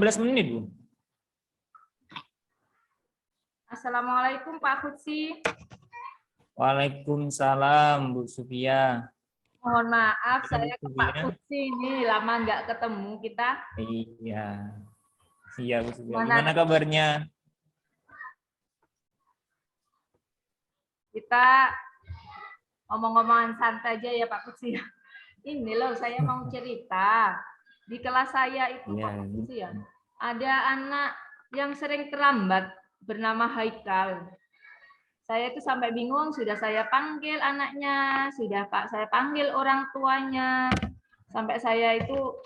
15 menit, Bu. Assalamualaikum Pak Kutsi. Waalaikumsalam, Bu Sufia. Mohon maaf, Bu saya ke Pak Sufia. Kutsi ini lama nggak ketemu kita. Iya. Iya, Bu Sufia. Mana Gimana kabarnya? kita ngomong-ngomongan santai aja ya Pak Kutsi. Ini loh, saya mau cerita. Di kelas saya itu Iya. Pak Kutsi ya, ada anak yang sering terlambat bernama Haikal. Saya itu sampai bingung, sudah saya panggil anaknya, sudah Pak saya panggil orang tuanya, sampai saya itu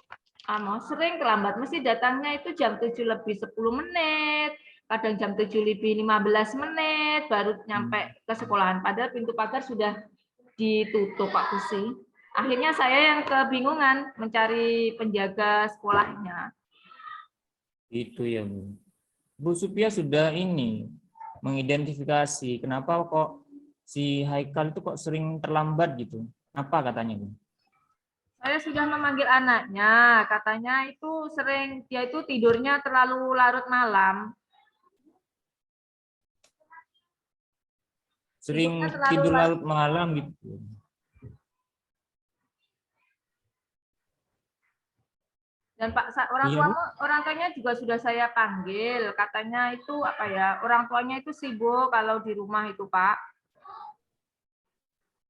sering terlambat, mesti datangnya itu jam 7 lebih 10 menit, kadang jam 7 lebih 15 menit, baru nyampe ke sekolahan, padahal pintu pagar sudah ditutup Pak Kusi. Akhirnya saya yang kebingungan mencari penjaga sekolahnya. Itu ya, Bu. Bu Sufia sudah ini mengidentifikasi kenapa kok si Haikal itu kok sering terlambat gitu. Apa katanya, Bu? Saya sudah memanggil anaknya, katanya itu sering dia itu tidurnya terlalu larut malam. Sering Terlalu tidur larut. larut malam gitu. Dan Pak Iya, Bu. orang tuanya juga sudah saya panggil, katanya itu apa ya, orang tuanya itu sibuk kalau di rumah itu Pak.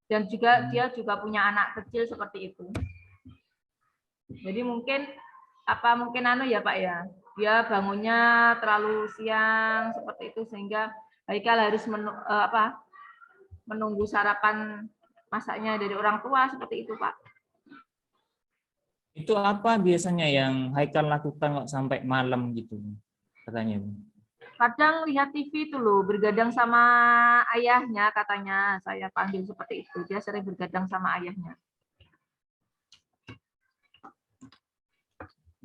Dan juga dia juga punya anak kecil seperti itu. Jadi mungkin ya Pak ya, dia bangunnya terlalu siang seperti itu sehingga Haikal harus menunggu sarapan masaknya dari orang tua seperti itu Pak. Itu apa biasanya yang Haikal lakukan kok sampai malam gitu katanya, Bu? Kadang lihat TV itu loh, bergadang sama ayahnya katanya, saya panggil seperti itu. Dia sering bergadang sama ayahnya.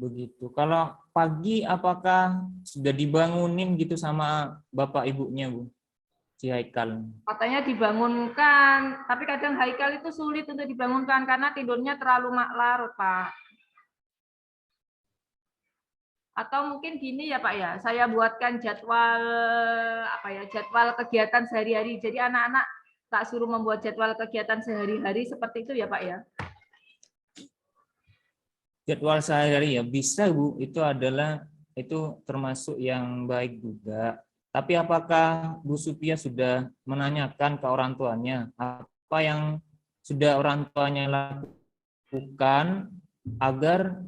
Begitu. Kalau pagi apakah sudah dibangunin gitu sama bapak ibunya, Bu? Si Haikal. Katanya dibangunkan, tapi kadang Haikal itu sulit untuk dibangunkan karena tidurnya terlalu larut, Pak. Atau mungkin gini ya Pak ya, saya buatkan jadwal jadwal kegiatan sehari-hari. Jadi anak-anak tak suruh membuat jadwal kegiatan sehari-hari seperti itu ya Pak ya. Jadwal sehari-hari ya bisa, Bu. Itu termasuk yang baik juga. Tapi apakah Bu Supia sudah menanyakan ke orang tuanya apa yang sudah orang tuanya lakukan agar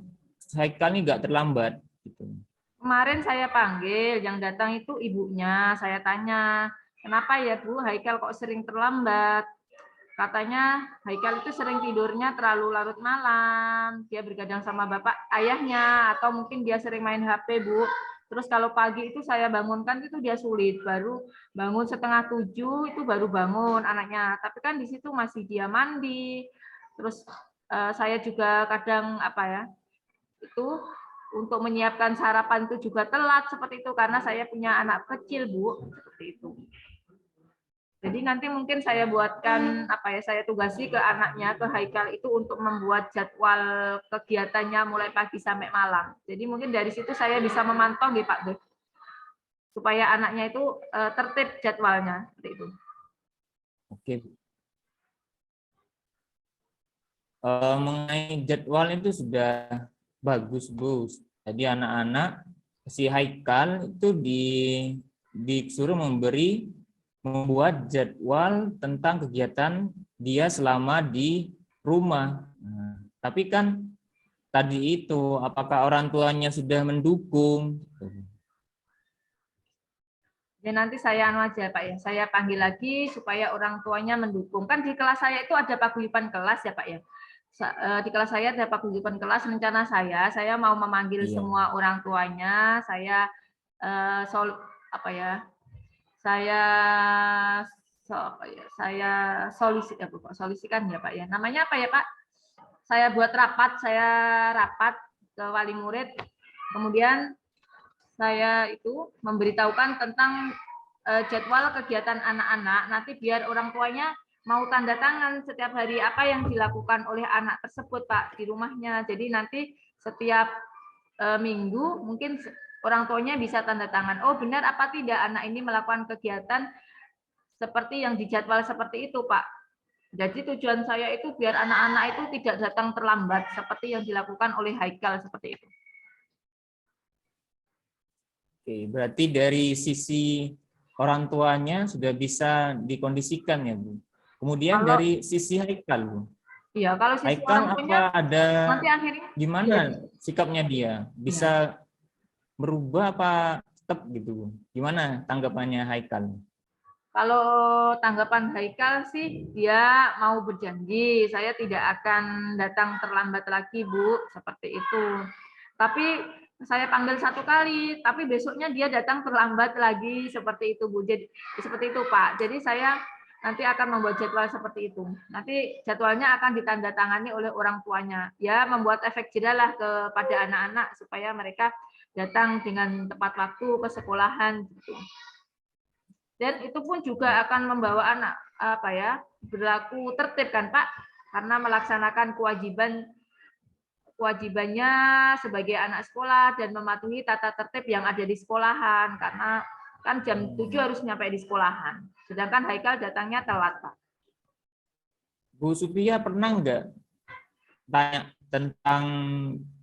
Haikal ini nggak terlambat? Gitu. Kemarin saya panggil, yang datang itu ibunya. Saya tanya, kenapa ya Bu, Haikal kok sering terlambat? Katanya Haikal itu sering tidurnya terlalu larut malam. Dia bergadang sama bapak ayahnya, atau mungkin dia sering main HP Bu. Terus kalau pagi itu saya bangunkan itu dia sulit, baru bangun setengah 7 itu baru bangun anaknya. Tapi kan di situ masih dia mandi. Terus saya juga kadang itu untuk menyiapkan sarapan itu juga telat seperti itu karena saya punya anak kecil Bu, seperti itu. Jadi nanti mungkin saya buatkan saya tugasi ke anaknya, ke Haikal itu untuk membuat jadwal kegiatannya mulai pagi sampai malam. Jadi mungkin dari situ saya bisa memantau nih Pak Dek, supaya anaknya itu tertib jadwalnya seperti itu. Oke. Mengenai jadwal itu sudah bagus, Bu. Jadi anak-anak si Haikal itu disuruh membuat jadwal tentang kegiatan dia selama di rumah. Nah, tapi kan tadi itu apakah orang tuanya sudah mendukung? Ya nanti saya aja Pak ya, saya panggil lagi supaya orang tuanya mendukung. Kan di kelas saya itu ada paguyuban kelas ya Pak ya. Di kelas saya ada paguyuban kelas, rencana saya mau memanggil Iya. semua orang tuanya, saya saya solusikan ya Pak ya. Namanya apa ya Pak? Saya buat rapat, ke wali murid. Kemudian saya itu memberitahukan tentang jadwal kegiatan anak-anak. Nanti biar orang tuanya mau tanda tangan setiap hari apa yang dilakukan oleh anak tersebut Pak di rumahnya. Jadi nanti setiap minggu, mungkin orang tuanya bisa tanda tangan. Oh benar apa tidak anak ini melakukan kegiatan seperti yang dijadwal seperti itu, Pak. Jadi tujuan saya itu biar anak-anak itu tidak datang terlambat seperti yang dilakukan oleh Haikal seperti itu. Oke, berarti dari sisi orang tuanya sudah bisa dikondisikan ya, Bu. Kemudian Kalau dari sisi Haikal, Bu. iya, kalau sisi orang Haikal tuanya apa ada nanti akhirnya gimana sikapnya dia? ya. Bisa berubah apa tetap gitu, Bu? Gimana tanggapannya Haikal? Kalau tanggapan Haikal sih dia mau berjanji, saya tidak akan datang terlambat lagi, Bu, seperti itu. Tapi saya panggil 1 kali, tapi besoknya dia datang terlambat lagi, seperti itu, Bu. Jadi seperti itu, Pak. Jadi saya nanti akan membuat jadwal seperti itu. Nanti jadwalnya akan ditandatangani oleh orang tuanya. Ya, membuat efek jerah lah kepada anak-anak supaya mereka datang dengan tepat waktu ke sekolahan gitu. Dan itu pun juga akan membawa anak berlaku tertib kan Pak, karena melaksanakan kewajibannya sebagai anak sekolah dan mematuhi tata tertib yang ada di sekolahan, karena kan jam 7 harus nyampe di sekolahan. Sedangkan Haikal datangnya telat, Pak. Bu Supia pernah nggak tanya tentang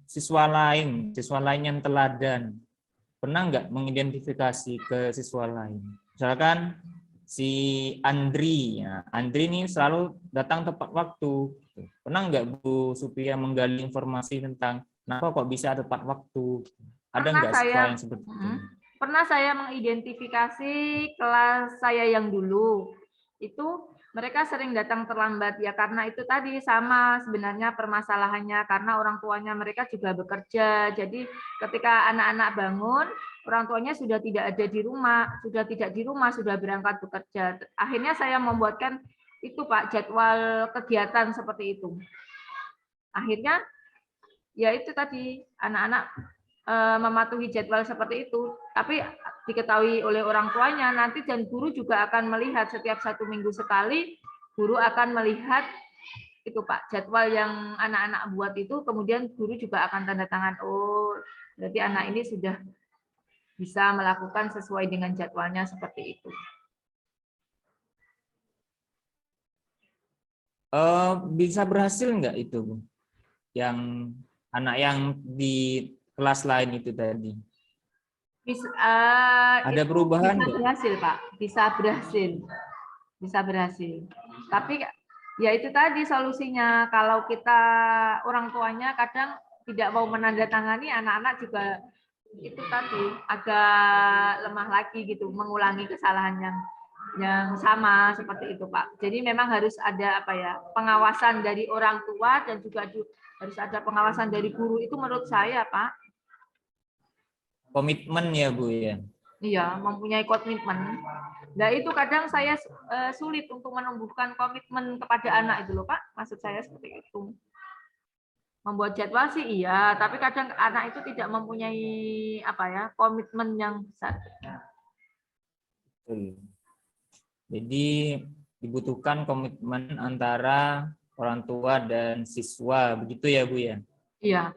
siswa lain yang teladan? Pernah nggak mengidentifikasi ke siswa lain? Misalkan si Andri, ya, Andri ini selalu datang tepat waktu. Pernah nggak Bu Supia menggali informasi tentang kenapa kok bisa tepat waktu? Ada nggak siswa yang seperti itu? Pernah saya mengidentifikasi kelas saya yang dulu. Itu mereka sering datang terlambat ya karena itu tadi sama sebenarnya permasalahannya karena orang tuanya mereka juga bekerja. Jadi ketika anak-anak bangun, orang tuanya sudah tidak ada di rumah, sudah berangkat bekerja. Akhirnya saya membuatkan itu Pak jadwal kegiatan seperti itu. Akhirnya ya itu tadi anak-anak mematuhi jadwal seperti itu, tapi diketahui oleh orang tuanya nanti dan guru juga akan melihat setiap 1 minggu sekali, guru akan melihat itu Pak jadwal yang anak-anak buat itu, kemudian guru juga akan tanda tangan, oh berarti anak ini sudah bisa melakukan sesuai dengan jadwalnya seperti itu. Bisa berhasil nggak itu, Bu? Yang anak yang di kelas lain itu tadi? Ada perubahan bisa nggak? berhasil Pak, bisa berhasil. Tapi ya itu tadi solusinya. Kalau kita orang tuanya kadang tidak mau menandatangani, anak-anak juga itu tadi agak lemah lagi gitu, mengulangi kesalahan yang sama seperti itu Pak. Jadi memang harus ada pengawasan dari orang tua dan juga harus ada pengawasan dari guru itu menurut saya Pak. Komitmen ya Bu ya. Iya, mempunyai komitmen. Nah itu kadang saya sulit untuk menumbuhkan komitmen kepada anak itu loh Pak. Maksud saya seperti itu. Membuat jadwal sih iya, tapi kadang anak itu tidak mempunyai komitmen yang besar. Jadi dibutuhkan komitmen antara orang tua dan siswa, begitu ya Bu ya? Iya.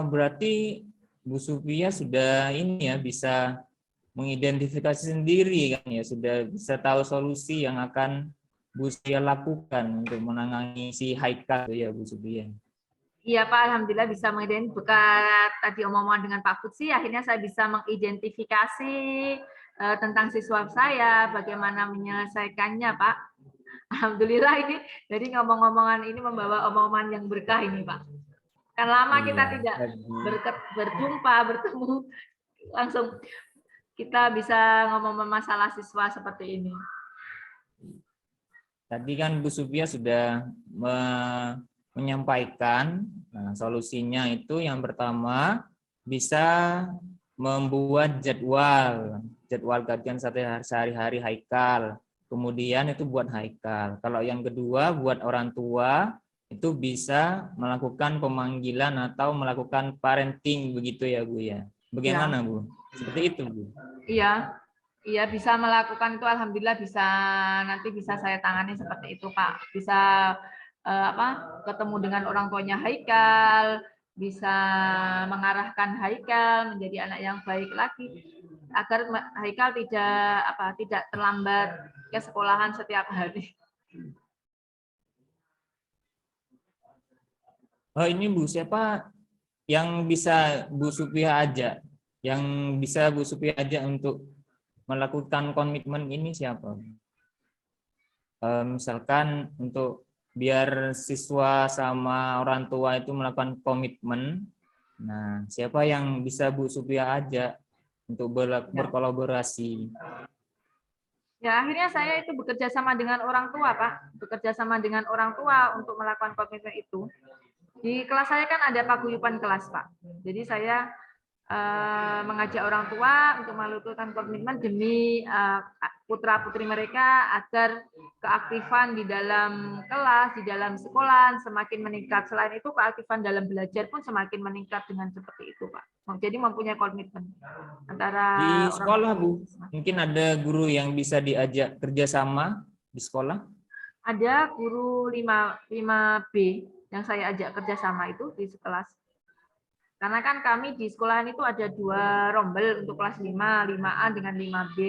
Berarti Bu Supia sudah ini ya bisa mengidentifikasi sendiri kan ya, sudah bisa tahu solusi yang akan Bu Supia lakukan untuk menangani si Haikal ya Bu Supia. Iya Pak, alhamdulillah bisa mengidentifikasi berkat tadi omongan dengan Pak Putsi, akhirnya saya bisa mengidentifikasi tentang siswa saya, bagaimana menyelesaikannya Pak. Alhamdulillah ini jadi ngomong-ngomongan ini membawa omongan yang berkah ini Pak. Kan lama kita tidak berjumpa, bertemu, langsung kita bisa ngomong masalah siswa seperti ini. Tadi kan Bu Supia sudah menyampaikan solusinya itu yang pertama bisa membuat jadwal kajian sehari-hari Haikal. Kemudian itu buat Haikal. Kalau yang kedua buat orang tua itu bisa melakukan pemanggilan atau melakukan parenting begitu ya Bu ya. Bagaimana ya. Bu? Seperti itu Bu. Iya. Iya bisa melakukan itu alhamdulillah bisa nanti bisa saya tangani seperti itu Pak. Bisa ketemu dengan orang tuanya Haikal, bisa mengarahkan Haikal menjadi anak yang baik lagi, agar Haikal tidak terlambat ke sekolahan setiap hari. Oh ini Bu, siapa yang bisa Bu Supia ajak? Yang bisa Bu Supia ajak untuk melakukan komitmen ini siapa? Misalkan untuk biar siswa sama orang tua itu melakukan komitmen, nah siapa yang bisa Bu Supia ajak untuk berkolaborasi? Ya, akhirnya saya itu bekerja sama dengan orang tua, Pak. Bekerja sama dengan orang tua untuk melakukan komitmen itu. Di kelas saya kan ada paguyuban kelas, Pak. Jadi saya mengajak orang tua untuk melakukan komitmen demi putra-putri mereka agar keaktifan di dalam kelas, di dalam sekolah semakin meningkat. Selain itu, keaktifan dalam belajar pun semakin meningkat dengan seperti itu, Pak. Jadi mempunyai komitmen antara Di sekolah, orang Bu, mungkin ada guru yang bisa diajak kerjasama di sekolah? Ada guru 5B yang saya ajak kerjasama itu di kelas. Karena kan kami di sekolahan itu ada 2 rombel untuk kelas 5, 5A dengan 5B.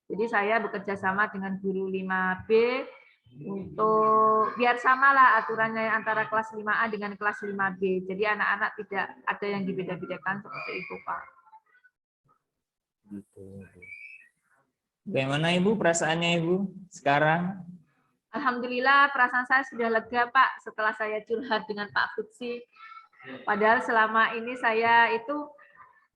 Jadi saya bekerja sama dengan guru 5B untuk biar samalah aturannya antara kelas 5A dengan kelas 5B. Jadi anak-anak tidak ada yang dibeda-bedakan seperti itu, Pak. Bagaimana Ibu perasaannya Ibu sekarang? Alhamdulillah perasaan saya sudah lega, Pak, setelah saya curhat dengan Pak Futsi. Padahal selama ini saya itu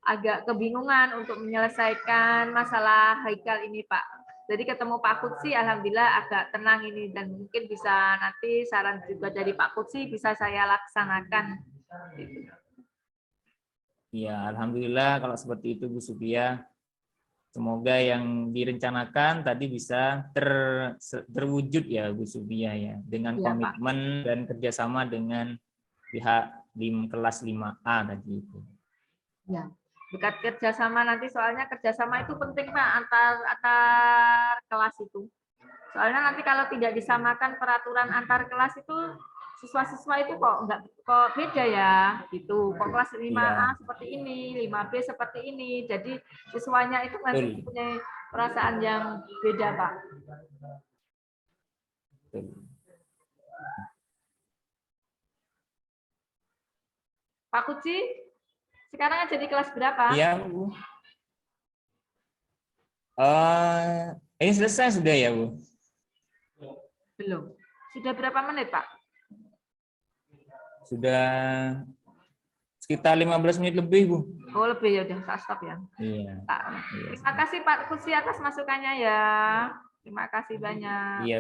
agak kebingungan untuk menyelesaikan masalah Haikal ini, Pak. Jadi ketemu Pak Futsi, alhamdulillah agak tenang ini, dan mungkin bisa nanti saran juga dari Pak Futsi bisa saya laksanakan. Ya, alhamdulillah kalau seperti itu Bu Supia. Semoga yang direncanakan tadi bisa terwujud ya Bu Supia ya, dengan Ya, komitmen Pak, dan kerjasama dengan pihak di kelas 5A tadi itu. Ya, dekat kerjasama nanti, soalnya kerjasama itu penting Pak antar kelas itu. Soalnya nanti kalau tidak disamakan peraturan antar kelas itu siswa-siswa itu kok beda ya gitu. Kok kelas 5A seperti ini, 5B seperti ini. Jadi siswanya itu nanti punya perasaan yang beda, Pak. Pak Kuci, sekarang jadi kelas berapa? Iya, Bu. Ini selesai sudah ya, Bu? Belum. Sudah berapa menit, Pak? Sudah sekitar 15 menit lebih, Bu. Oh, lebih ya, udah saya stop ya. Iya. Terima kasih Pak Kuci atas masukannya ya. Terima kasih banyak. Iya.